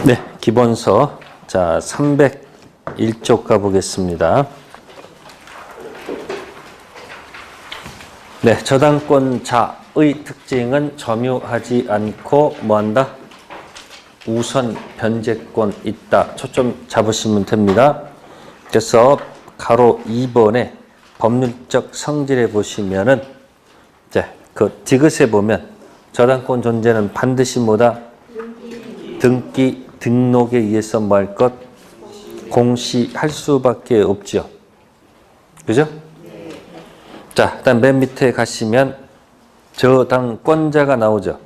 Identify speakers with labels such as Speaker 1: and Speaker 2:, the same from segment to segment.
Speaker 1: 네, 기본서. 자, 301쪽 가보겠습니다. 네, 저당권자의 특징은 점유하지 않고 뭐한다? 우선 변제권 있다. 초점 잡으시면 됩니다. 그래서 가로 2번에 법률적 성질에 보시면은 그 디귿에 보면 저당권 존재는 반드시 뭐다? 등기, 등록에 의해서 뭐 할 것? 공시할 수밖에 없죠. 그죠? 자, 일단 맨 밑에 가시면 저당권자가 나오죠.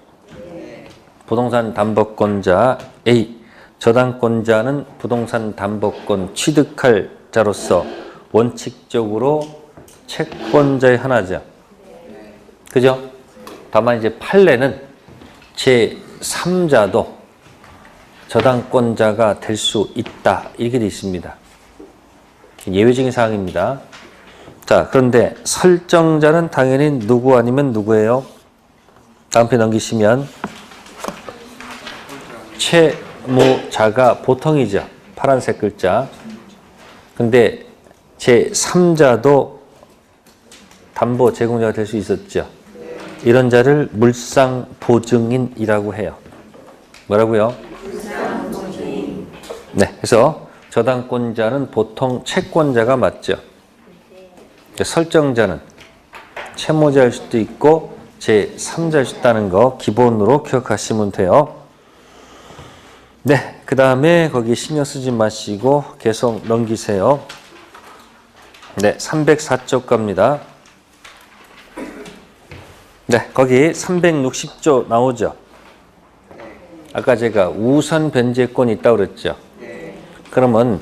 Speaker 1: 부동산 담보권자 A. 저당권자는 부동산 담보권 취득할 자로서 원칙적으로 채권자의 하나죠. 그죠? 다만 이제 판례는 제3자도 저당권자가 될 수 있다. 이렇게 되어 있습니다. 예외적인 사항입니다. 자, 그런데 설정자는 당연히 누구 아니면 누구예요? 다음 편 넘기시면 채무자가 보통이죠. 파란색 글자. 근데 제3자도 담보 제공자가 될 수 있었죠. 이런 자를 물상보증인이라고 해요. 뭐라고요? 네, 그래서 저당권자는 보통 채권자가 맞죠. 설정자는 채무자일 수도 있고 제3자일 수 있다는 거 기본으로 기억하시면 돼요. 네, 그 다음에 거기 신경 쓰지 마시고 계속 넘기세요. 네, 304쪽 갑니다. 네, 거기 360조 나오죠. 아까 제가 우선 변제권이 있다고 그랬죠. 그러면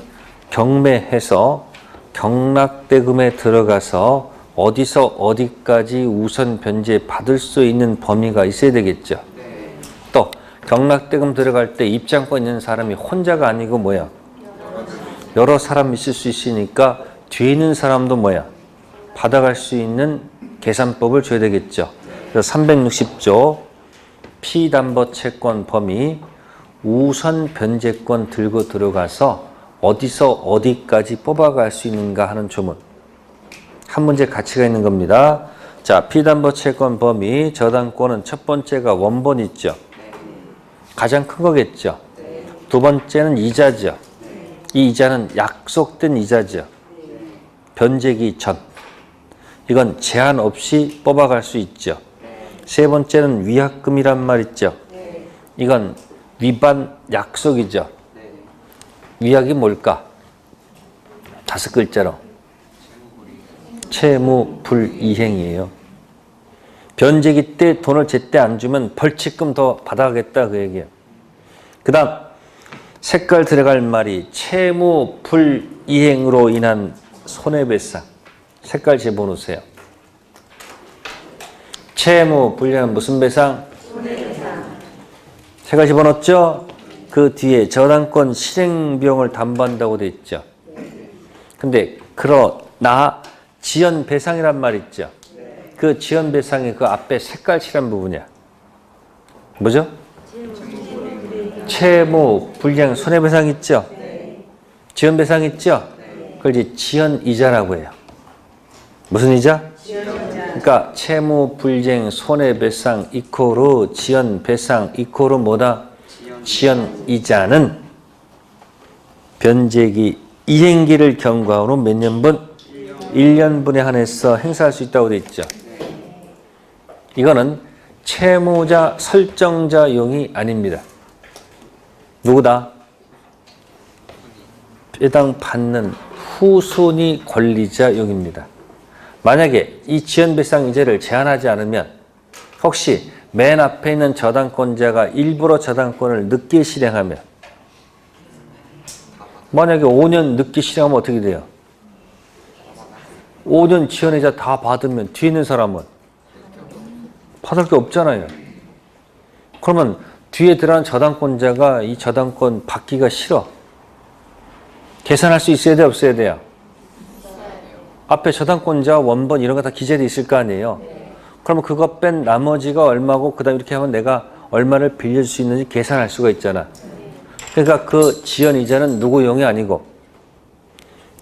Speaker 1: 경매해서 경락대금에 들어가서 어디서 어디까지 우선 변제 받을 수 있는 범위가 있어야 되겠죠. 또 경락대금 들어갈 때 입장권 있는 사람이 혼자가 아니고 뭐야? 여러 사람 있을 수 있으니까 뒤에 있는 사람도 뭐야? 받아갈 수 있는 계산법을 줘야 되겠죠. 그래서 360조 피담보채권 범위 우선 변제권 들고 들어가서 어디서 어디까지 뽑아갈 수 있는가 하는 조문. 한 문제 가치가 있는 겁니다. 자, 피담보채권 범위 저당권은 첫 번째가 원본 있죠. 가장 큰 거겠죠. 두 번째는 이자죠. 이 이자는 약속된 이자죠. 변제기 전. 이건 제한 없이 뽑아갈 수 있죠. 세 번째는 위약금이란 말 있죠. 이건 위반 약속이죠. 위약이 뭘까? 5글자로. 채무불이행이에요. 변제기 때 돈을 제때 안 주면 벌칙금 더 받아가겠다 그 얘기예요. 그 다음 색깔 들어갈 말이 채무불이행으로 인한 손해배상. 색깔 집어넣으세요. 채무불이행은 무슨 배상? 손해배상. 색깔 집어넣었죠? 그 뒤에 저당권 실행비용을 담보한다고 돼 있죠. 근데 그러나 지연배상이란 말 있죠. 그 지연배상이 그 앞에 색깔 칠한 부분이야. 뭐죠? 채무불이행 손해배상 있죠? 지연배상 있죠? 그걸 이제 지연이자라고 해요. 무슨 이자? 그러니까 채무불이행 손해배상 이코르 지연배상 이코르 뭐다? 지연이자는 변제기 이행기를 경과한 후 몇 년분? 1년분에 한해서 행사할 수 있다고 되어 있죠. 이거는 채무자 설정자용이 아닙니다. 누구다? 배당받는 후순위 권리자용입니다. 만약에 이 지연배상 이자를 제한하지 않으면 혹시 맨 앞에 있는 저당권자가 일부러 저당권을 늦게 실행하면 만약에 5년 늦게 실행하면 어떻게 돼요? 5년 지연이자 다 받으면 뒤에 있는 사람은 받을 게 없잖아요. 그러면 뒤에 들어간 저당권자가 이 저당권 받기가 싫어. 계산할 수 있어야 돼, 없어야 돼요? 앞에 저당권자, 원본 이런 거 다 기재돼 있을 거 아니에요. 그러면 그거 뺀 나머지가 얼마고 그 다음에 이렇게 하면 내가 얼마를 빌릴 수 있는지 계산할 수가 있잖아. 그러니까 그 지연이자는 누구 용이 아니고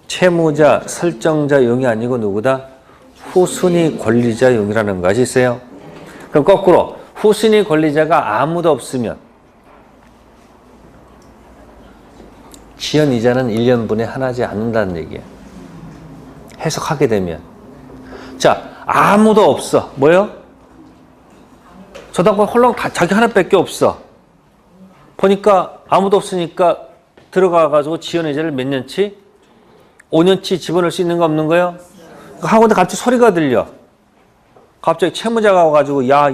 Speaker 1: 채무자, 설정자 용이 아니고 누구다? 후순위 권리자 용이라는 거 아시세요? 그럼 거꾸로 후순위 권리자가 아무도 없으면 지연이자는 1년분에 하나지 않는다는 얘기야. 해석하게 되면. 자, 아무도 없어. 뭐요? 저당권 홀랑 자기 하나밖에 없어. 보니까 아무도 없으니까 들어가가지고 지연이자를 몇 년치? 5년치 집어넣을 수 있는 거 없는 거예요? 하고는 갑자기 소리가 들려. 갑자기 채무자가 와가지고 야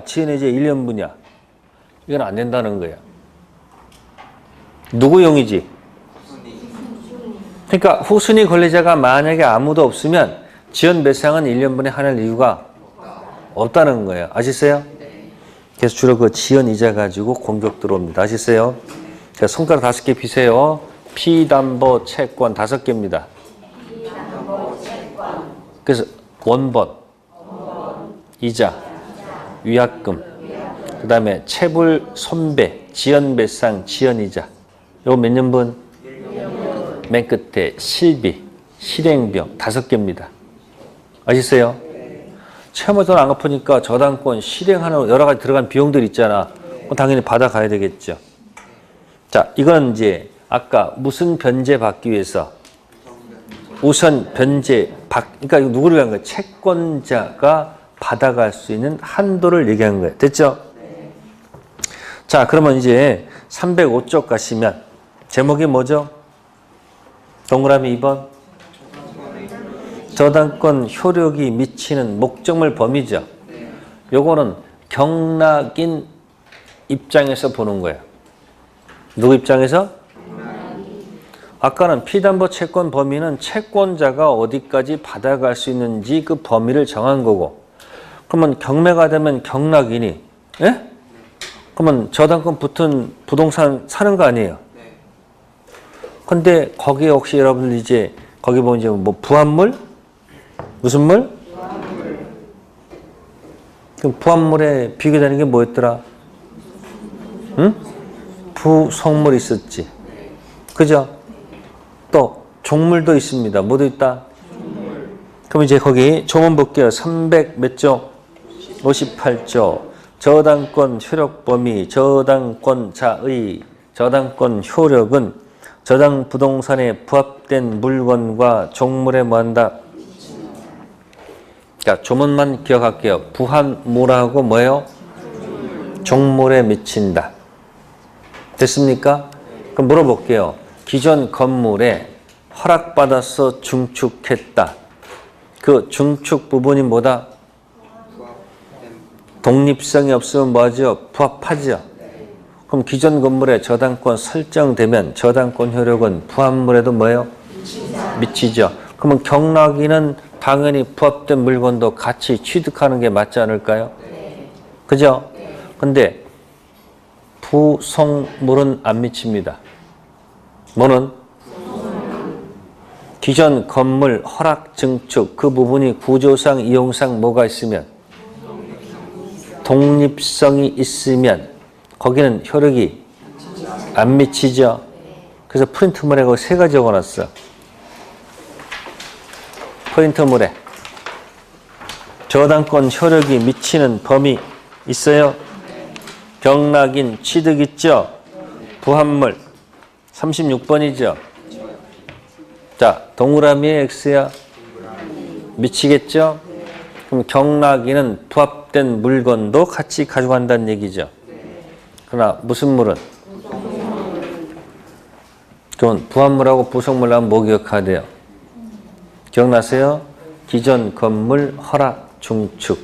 Speaker 1: 지연이자 1년분이야. 이건 안 된다는 거야. 누구 용이지? 그러니까 후순위 권리자가 만약에 아무도 없으면 지연 배상은 1년분에 하는 이유가 없다는 거예요. 아시세요? 그래서 주로 그 지연 이자 가지고 공격 들어옵니다. 아시세요? 자, 손가락 5개 피세요. 피담보 채권 5개입니다. 그래서 원본, 이자, 위약금, 그 다음에 채불 손배, 지연 배상, 지연 이자. 요거 몇 년분? 맨 끝에 실비, 실행비용 5개입니다. 아시세요? 채무자 돈 안 갚으니까 저당권 실행하는 여러 가지 들어간 비용들 있잖아. 당연히 받아가야 되겠죠. 자, 이건 이제 아까 무슨 변제 받기 위해서 우선 변제 그러니까 이거 누구를 위한 거예요? 채권자가 받아갈 수 있는 한도를 얘기한 거예요. 됐죠? 자, 그러면 이제 305쪽 가시면 제목이 뭐죠? 동그라미 2번. 저당권 효력이 미치는 목적물 범위죠. 요거는 경락인 입장에서 보는 거예요. 누구 입장에서? 아까는 피담보 채권 범위는 채권자가 어디까지 받아갈 수 있는지 그 범위를 정한 거고, 그러면 경매가 되면 경락인이, 예? 그러면 저당권 붙은 부동산 사는 거 아니에요? 근데 거기에 혹시 여러분들 이제 거기 보면 이제 뭐 부합물? 무슨 물? 그럼 부합물에 비교되는 게 뭐였더라? 응? 부속물 있었지. 그죠? 또 종물도 있습니다. 뭐도 있다? 그럼 이제 거기 조문 볼게요. 300 몇 조? 58조. 저당권 효력 범위, 저당권자의 저당권 효력은 저당 부동산에 부합된 물건과 종물에 뭐한다? 자, 조문만 기억할게요. 부합물하고 뭐예요? 종물에 미친다. 됐습니까? 그럼 물어볼게요. 기존 건물에 허락받아서 중축했다. 그 중축 부분이 뭐다? 독립성이 없으면 뭐하죠? 부합하죠. 그럼 기존 건물에 저당권 설정되면 저당권 효력은 부합물에도 뭐예요? 미치죠. 그러면 경락인은 당연히 부합된 물건도 같이 취득하는 게 맞지 않을까요? 그죠? 근데 부속물은 안 미칩니다. 뭐는? 기존 건물 허락 증축 그 부분이 구조상 이용상 뭐가 있으면 독립성이 있으면 거기는 효력이 안 미치죠. 그래서 프린트물에 거기 3가지 적어놨어. 프린트물에 저당권 효력이 미치는 범위 있어요? 경락인 취득 있죠? 부합물 36번이죠? 자, 동그라미에 X야? 미치겠죠? 그럼 경락인은 부합된 물건도 같이 가져간다는 얘기죠. 그러나 무슨 물은? 그럼 부합물하고 부속물 하면 뭐 기억해야 돼요? 기억나세요? 기존 건물 허락 중축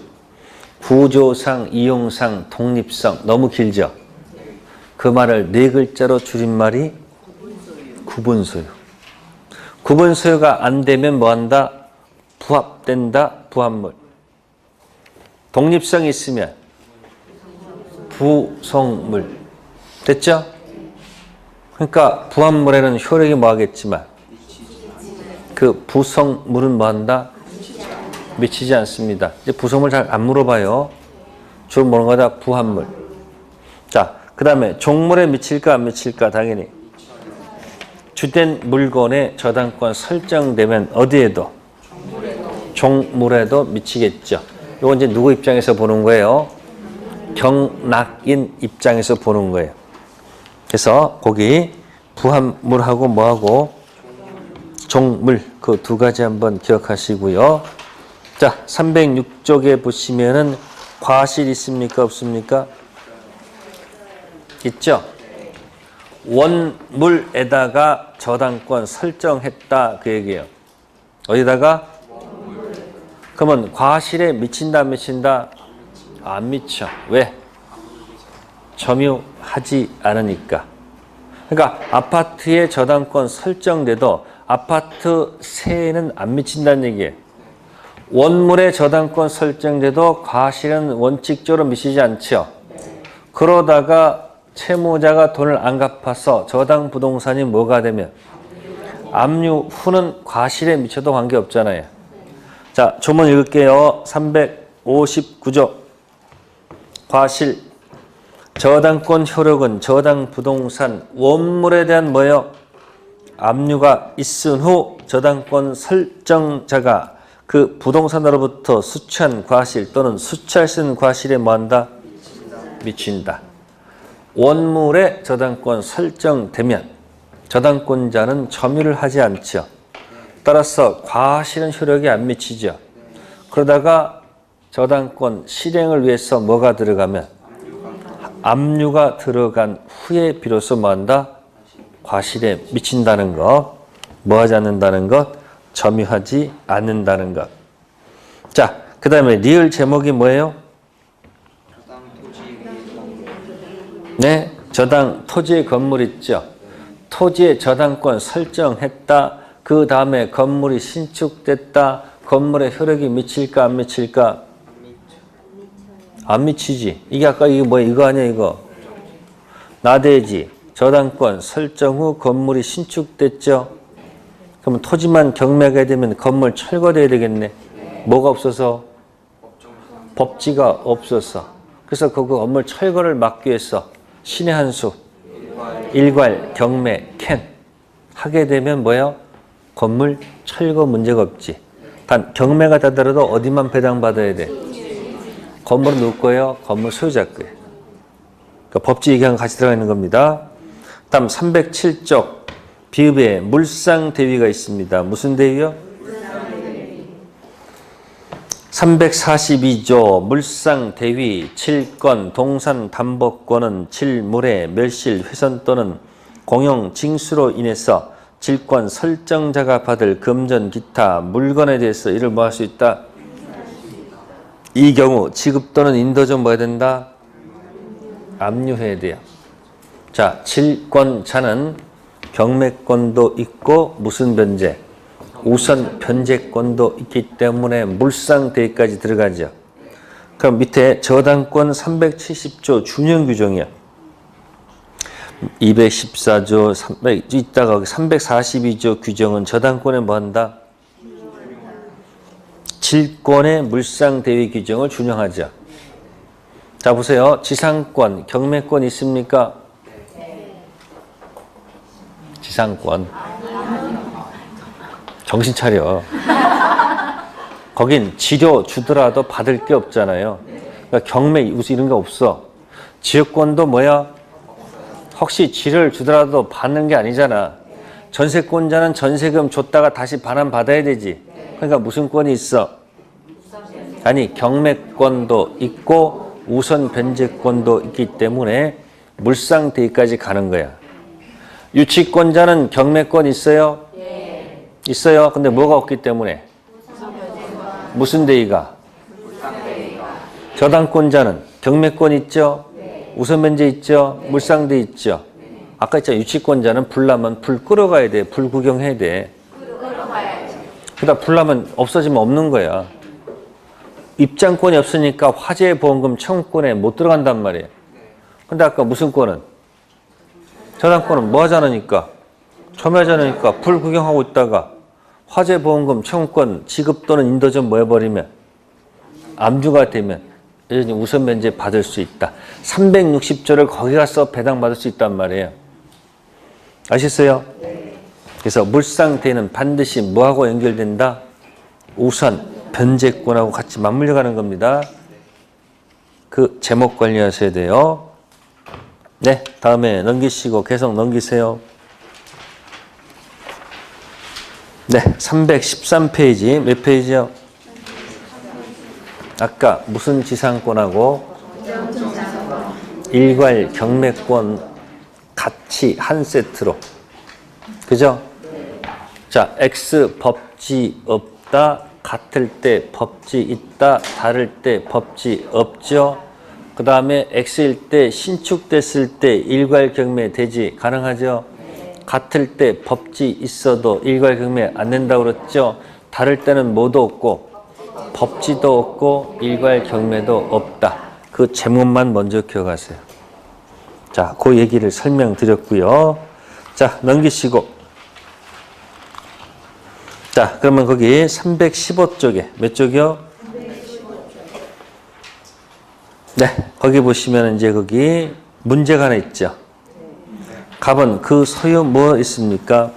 Speaker 1: 구조상 이용상 독립성 너무 길죠? 그 말을 4글자로 줄임말이 구분소유. 구분소유가 안 되면 뭐한다? 부합된다. 부합물. 독립성이 있으면 부속물. 됐죠? 그러니까 부합물에는 효력이 뭐하겠지만 그 부속물은 뭐한다? 미치지 않습니다. 이제 부속물 잘 안 물어봐요. 주로 뭐는 거다? 부합물. 자, 그 다음에 종물에 미칠까 안 미칠까? 당연히. 주된 물건의 저당권 설정되면 어디에도? 종물에도 미치겠죠. 이건 이제 누구 입장에서 보는 거예요? 경락인 입장에서 보는 거예요. 그래서 거기 부합물하고 뭐하고 종물 그 두 가지 한번 기억하시고요. 자, 306쪽에 보시면은 과실 있습니까? 없습니까? 있죠? 원물에다가 저당권 설정했다 그 얘기예요. 어디다가? 그러면 과실에 미친다 안 미친다? 안 미쳐. 왜? 점유하지 않으니까. 그러니까 아파트에 저당권 설정돼도 아파트 세에는 안 미친다는 얘기예요. 원물에 저당권 설정돼도 과실은 원칙적으로 미치지 않죠. 그러다가 채무자가 돈을 안 갚아서 저당 부동산이 뭐가 되면 압류 후는 과실에 미쳐도 관계없잖아요. 자, 조문 읽을게요. 359조 과실 저당권 효력은 저당 부동산 원물에 대한 뭐예요? 압류가 있은 후 저당권 설정자가 그 부동산으로부터 수취한 과실 또는 수취할 수 있는 과실에 뭐한다? 미친다. 원물에 저당권 설정되면 저당권자는 점유를 하지 않죠. 따라서 과실은 효력이 안 미치죠. 그러다가 저당권 실행을 위해서 뭐가 들어가면 압류가 들어간 후에 비로소 뭐한다? 과실에 미친다는 것, 뭐하지 않는다는 것, 점유하지 않는다는 것. 자, 그 다음에 리을 제목이 뭐예요? 네, 저당 토지의 건물 있죠. 토지의 저당권 설정했다. 그 다음에 건물이 신축됐다. 건물에 효력이 미칠까 안 미칠까? 안 미치지. 이게 아까 이게 뭐야? 이거 아니야 이거? 나대지. 저당권 설정 후 건물이 신축됐죠. 그러면 토지만 경매가 되면 건물 철거돼야 되겠네. 뭐가 없어서? 법지가 없어서. 그래서 그 건물 철거를 막기 위해서 신의 한 수, 일괄, 경매, 캔 하게 되면 뭐예요? 건물 철거 문제가 없지. 단 경매가 되더라도 어디만 배당받아야 돼? 건물은 누구 거예요? 건물 소유자 거예요. 그러니까 법지 얘기랑 같이 들어가 있는 겁니다. 다음 307쪽 비읍에 물상 대위가 있습니다. 무슨 대위요? 342조 물상 대위 7건 동산 담보권은 질물의 멸실 훼손 또는 공용 징수로 인해서 질권 설정자가 받을 금전 기타 물건에 대해서 이를 뭐 할 수 있다? 이 경우 지급 또는 인도점 뭐 해야 된다? 압류해야 돼요. 자, 질권자는 경매권도 있고 무슨 변제? 우선 변제권도 있기 때문에 물상대위까지 들어가죠. 그럼 밑에 저당권 370조 준용 규정이요. 214조 300 이따가 342조 규정은 저당권에 뭐 한다? 질권의 물상대위 규정을 준용하죠. 자, 보세요. 지상권, 경매권 있습니까? 지상권. 정신 차려. 거긴 지료 주더라도 받을 게 없잖아요. 그러니까 경매 무슨 이런 거 없어. 지역권도 뭐야? 혹시 지료를 주더라도 받는 게 아니잖아. 전세권자는 전세금 줬다가 다시 반환 받아야 되지. 그러니까 무슨 권이 있어? 아니, 경매권도 있고 우선 변제권도 있기 때문에 물상대위까지 가는 거야. 유치권자는 경매권 있어요? 네. 있어요. 근데 뭐가 없기 때문에? 무슨 대위가? 저당권자는 경매권 있죠? 네. 우선 변제 있죠? 물상대위 있죠? 네. 아까 있잖아. 유치권자는 불 나면 불 끌어가야 돼. 불 구경해야 돼. 그러다 불 나면 없어지면 없는 거야. 입장권이 없으니까 화재 보험금 청구권에 못 들어간단 말이에요. 근데 아까 무슨 권은? 저당권은 뭐 하지 않으니까? 점유하지 않으니까 불 구경하고 있다가 화재 보험금 청구권 지급 또는 인도점 뭐 해버리면 압류가 되면 여전히 우선 변제 받을 수 있다. 360조를 거기 가서 배당받을 수 있단 말이에요. 아셨어요? 그래서 물상대는 반드시 뭐하고 연결된다? 우선 변제권하고 같이 맞물려 가는 겁니다. 그 제목 관리하셔야 돼요. 네, 다음에 넘기시고 계속 넘기세요. 네, 313페이지 몇 페이지요? 아까 무슨 지상권하고 일괄 경매권 같이 한 세트로, 그죠? 자, X 법지 없다, 같을 때 법지 있다, 다를 때 법지 없죠. 그 다음에 X일 때 신축됐을 때 일괄 경매 되지, 가능하죠? 같을 때 법지 있어도 일괄 경매 안 된다고 그랬죠? 다를 때는 뭐도 없고 법지도 없고 일괄 경매도 없다. 그 제목만 먼저 기억하세요. 자, 그 얘기를 설명드렸고요. 자, 넘기시고. 자, 그러면 거기 315쪽에 몇 쪽이요? 네, 거기 보시면 이제 거기 문제가 하나 있죠. 갑은 그 소유 뭐 있습니까?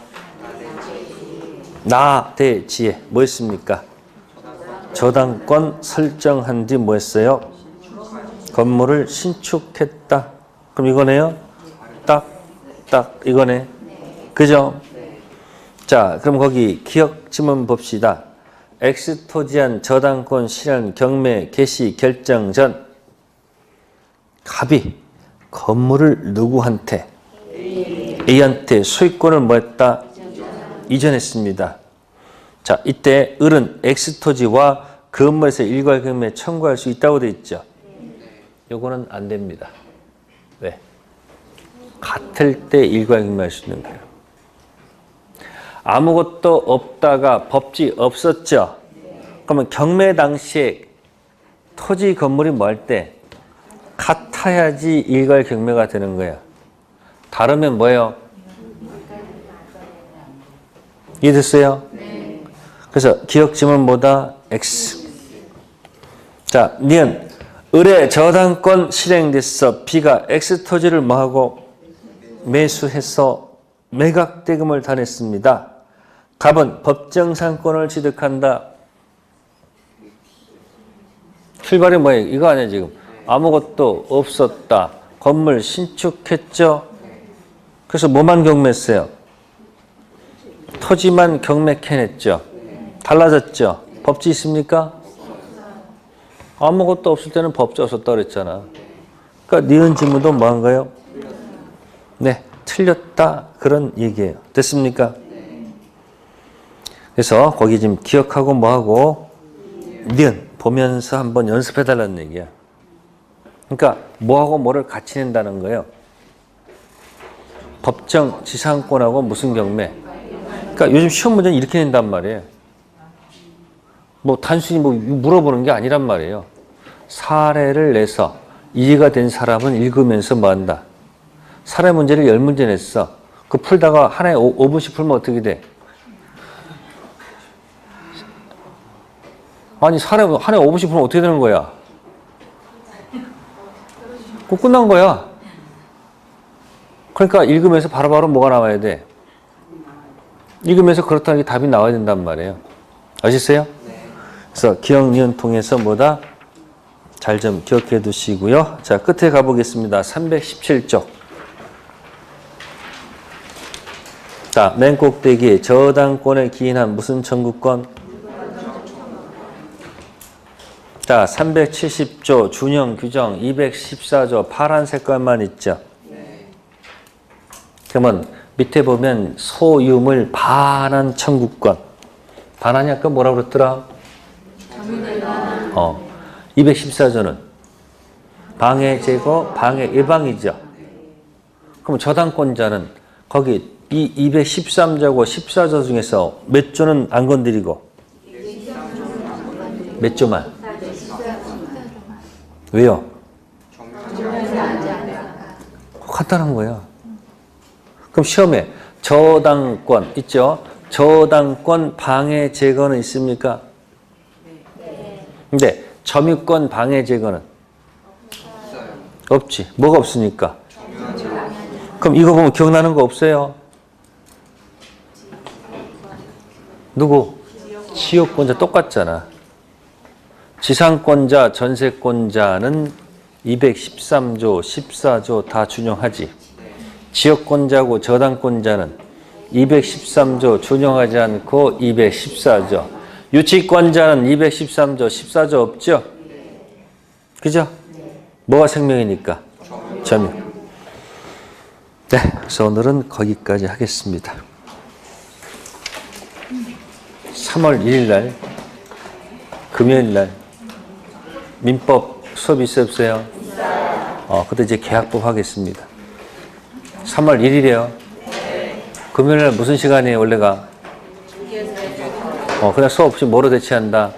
Speaker 1: 나대지에 뭐 있습니까? 저당권 설정한 뒤 뭐 했어요? 건물을 신축했다. 그럼 이거네요? 딱 이거네. 그죠? 자, 그럼 거기 기억 지문 봅시다. X토지한 저당권 실현 경매 개시 결정 전 갑이 건물을 누구한테? A한테 소유권을 뭐 했다? 이전했습니다. 자, 이때 을은 X토지와 그 건물에서 일괄 경매 청구할 수 있다고 되어 있죠. 요거는 안 됩니다. 왜? 같을 때 일괄 경매할 수 있는 거예요. 아무것도 없다가 법지 없었죠. 그러면 경매 당시에 토지 건물이 뭐 할 때? 같아야지 일괄 경매가 되는 거예요. 다르면 뭐예요? 이해됐어요? 네. 그래서 기억 지문 뭐다? X. 자, 니은 을의 저당권 실행됐어. B가 X 토지를 뭐하고? 매수해서 매각대금을 다 냈습니다. 갑은 법정상권을 취득한다. 출발이 뭐예요? 이거 아니에요 지금. 아무것도 없었다. 건물 신축했죠. 그래서 뭐만 경매했어요? 토지만 경매해냈죠. 달라졌죠. 법지 있습니까? 아무것도 없을 때는 법지 없었다 그랬잖아. 그러니까 니은 지문도 뭐한 거예요? 네, 틀렸다 그런 얘기예요. 됐습니까? 그래서 거기 지금 기억하고 뭐하고 니은 보면서 한번 연습해달라는 얘기야. 그러니까 뭐하고 뭐를 같이 낸다는 거예요. 법정 지상권하고 무슨 경매. 그러니까 요즘 시험 문제는 이렇게 낸단 말이에요. 뭐 단순히 뭐 물어보는 게 아니란 말이에요. 사례를 내서 이해가 된 사람은 읽으면서 뭐 한다. 사례 문제를 10문제 냈어. 그 풀다가 하나에 5분씩 풀면 어떻게 돼? 아니 사례 하나에 5분씩 풀면 어떻게 되는 거야? 꼭 끝난 거야. 그러니까 읽으면서 바로바로 뭐가 나와야 돼? 읽으면서 그렇다는 게 답이 나와야 된단 말이에요. 아셨어요? 그래서 기억, 니은 통해서 뭐다? 잘 좀 기억해 두시고요. 자, 끝에 가보겠습니다. 317쪽. 자, 맨 꼭대기 저당권에 기인한 무슨 청구권? 자, 370조 준형 규정 214조 파란 색깔만 있죠. 그러면 밑에 보면 소유물 반환 청구권. 반환이 아까 뭐라고 그랬더라? 214조는 방해 제거, 방해 예방이죠. 그럼 저당권자는 거기 이 213조고 14조 중에서 몇 조는 안 건드리고 몇 조만? 왜요? 간단한 거야. 그럼 시험에 저당권 있죠? 저당권 방해 제거는 있습니까? 근데 점유권 방해 제거는 없지. 뭐가 없으니까? 그럼 이거 보면 기억나는 거 없어요? 누구? 지역권자 똑같잖아. 지상권자, 전세권자는 213조, 14조 다 준용하지. 지역권자고 저당권자는 213조 준용하지 않고 214조. 유치권자는 213조, 14조 없죠? 그죠? 뭐가 생명이니까? 점유. 네, 그래서 오늘은 거기까지 하겠습니다. 3월 1일 날, 금요일 날, 민법 수업 있어요, 없어요? 그때 이제 계약법 하겠습니다. 3월 1일이에요. 금요일 날 무슨 시간이에요, 원래가? 그냥 수업 없이 뭐로 대체한다?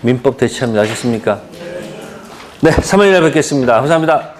Speaker 1: 민법 대체합니다. 아셨습니까? 네, 3월 1일 뵙겠습니다. 감사합니다.